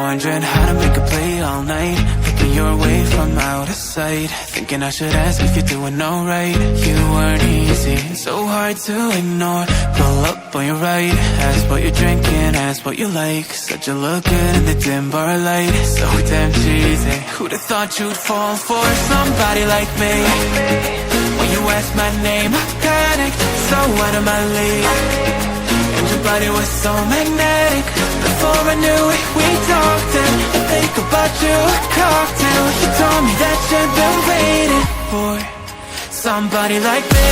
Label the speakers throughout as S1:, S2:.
S1: Wondering how to make a play all night, looking your way from out of sight, thinking I should ask if you're doing alright. You weren't easy, so hard to ignore. Pull up on your right, ask what you're drinking, ask what you like. Said you look good in the dim bar light, so damn cheesy. Who'd have thought you'd fall for somebody like me? When you asked my name, I panicked, so out of my league. And your body was so magnetic. Before I knew it, we talked, and I think about you, a cocktail. You told me that you've been waiting for somebody like me.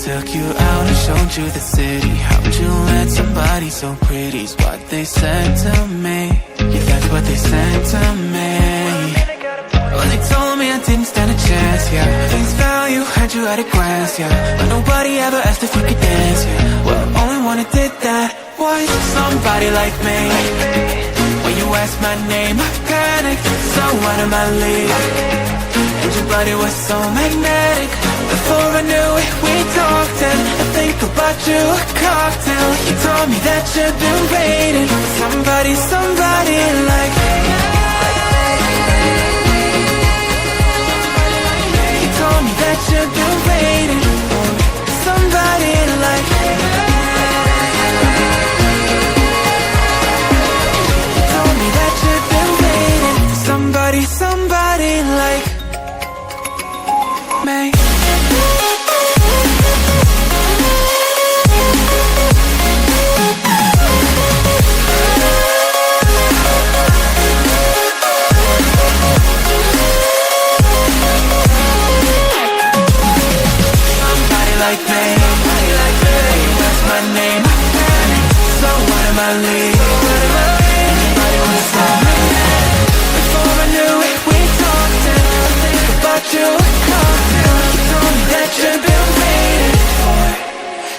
S1: Took you out and showed you the city. How'd you let somebody so pretty's what they said to me? Yeah, that's what they said to me. Well, they told me I didn't stand a chance, yeah. Face value, had you at a glance, yeah. But nobody ever asked if you could dance, yeah. Well, only one who did that was somebody like me. When you asked my name, I panicked, so out of my league. And your body was so magnetic. Before I knew it, we talked, and I think about you, a cocktail. You told me that you've been waiting for somebody, somebody like me. You told me that you've been waiting for somebody like me. You told me that you've been waiting for somebody, somebody like me. Like me, you asked my name, so out of my league. Everybody was so magnetic. Before I knew it, we talked, and I think about you, a cocktail. You told me that you've been waiting for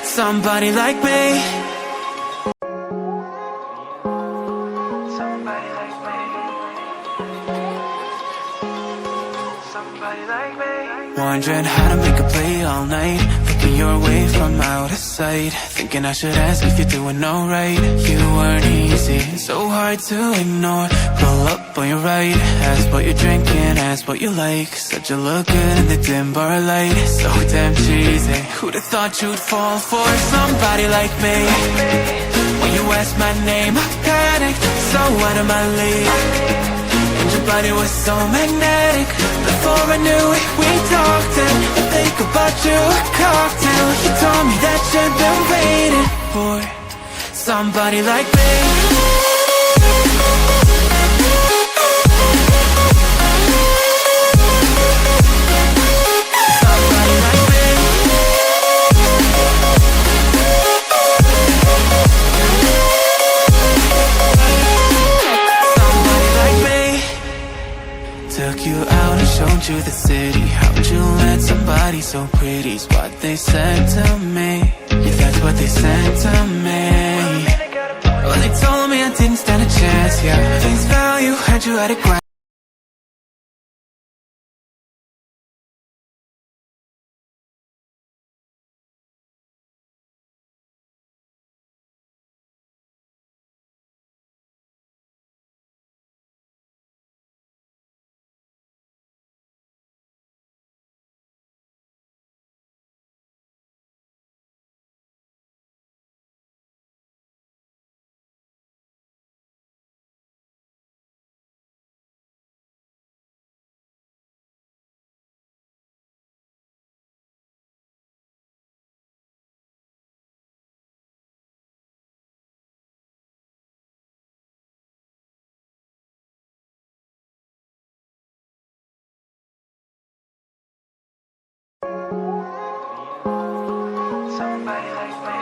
S1: somebody like me. Somebody like me. Somebody like me. Wondering how to make a play all night, looking your way from out of sight, thinking I should ask if you're doing alright. You weren't easy, so hard to ignore. Pull up on your right, ask what you're drinking, ask what you like. Said you look good in the dim bar light, so damn cheesy. Who'd have thought you'd fall for somebody like me? When you asked my name, I panicked, so out of my league. And your body was so magnetic. Before I knew it, we talked, and I think about you, a cocktail. You told me that you've been waiting for somebody like me. Took you out and showed you the city. How'd you let somebody so pretty's what they said to me? Yeah, that's what they said to me. Well, they told me I didn't stand a chance, yeah. Face value, had you at a glance. Somebody like me.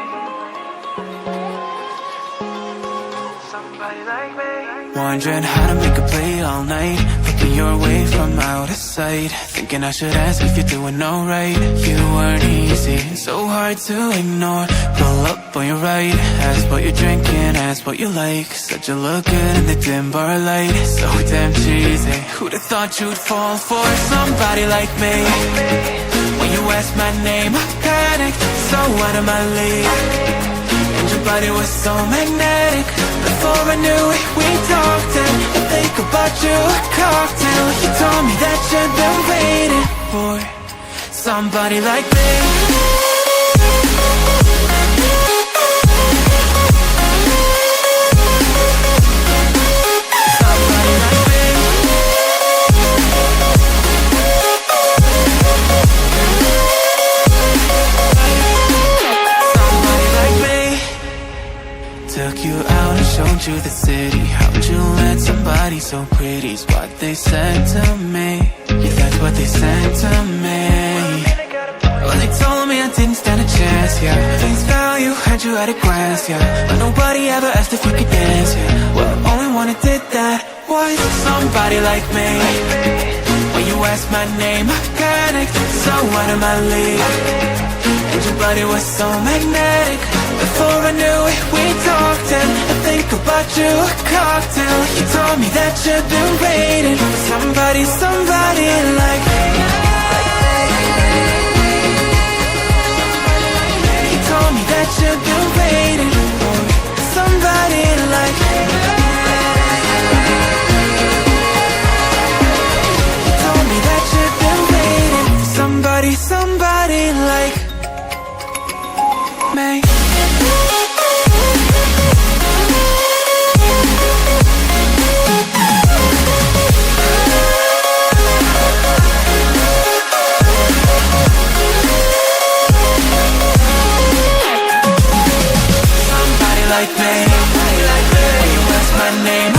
S1: Somebody like me. Wondering how to make a play all night, looking your way from from out of sight, thinking I should ask if you're doing alright. You weren't easy, so hard to ignore. Pull up on your right, ask what you're drinking, ask what you like. Said you look good in the dim bar light, so damn cheesy. Who'd have thought you'd fall for somebody like me? When you asked my name, I panicked, so out of my league. And your body was so magnetic. Before I knew it, we talked, and I think about you, a cocktail. You told me that you'd been waiting for somebody like me. Took you out and showed you the city. How'd you let somebody so pretty's what they said to me? Yeah, that's what they said to me. Well, they told me I didn't stand a chance, yeah. Face value, had you at a glance, yeah. But nobody ever asked if you could dance, yeah. Well, only one who did that was somebody like me. When you asked my name, I panicked, so out of my league. And your body was so magnetic. Before I knew it, we talked, and I think about you, a cocktail. You told me that you've been waiting for somebody, somebody like me. You told me that you've been waiting for somebody like me. You told me that you've been waiting for somebody, somebody like me. Like me, when you asked my name,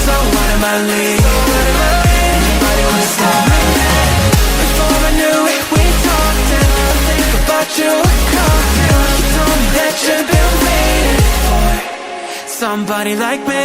S1: so out of my league. Anybody wanna stop me? Before I knew it, we talked, and I think about you, a cocktail. You told me that you've been waiting for somebody like me.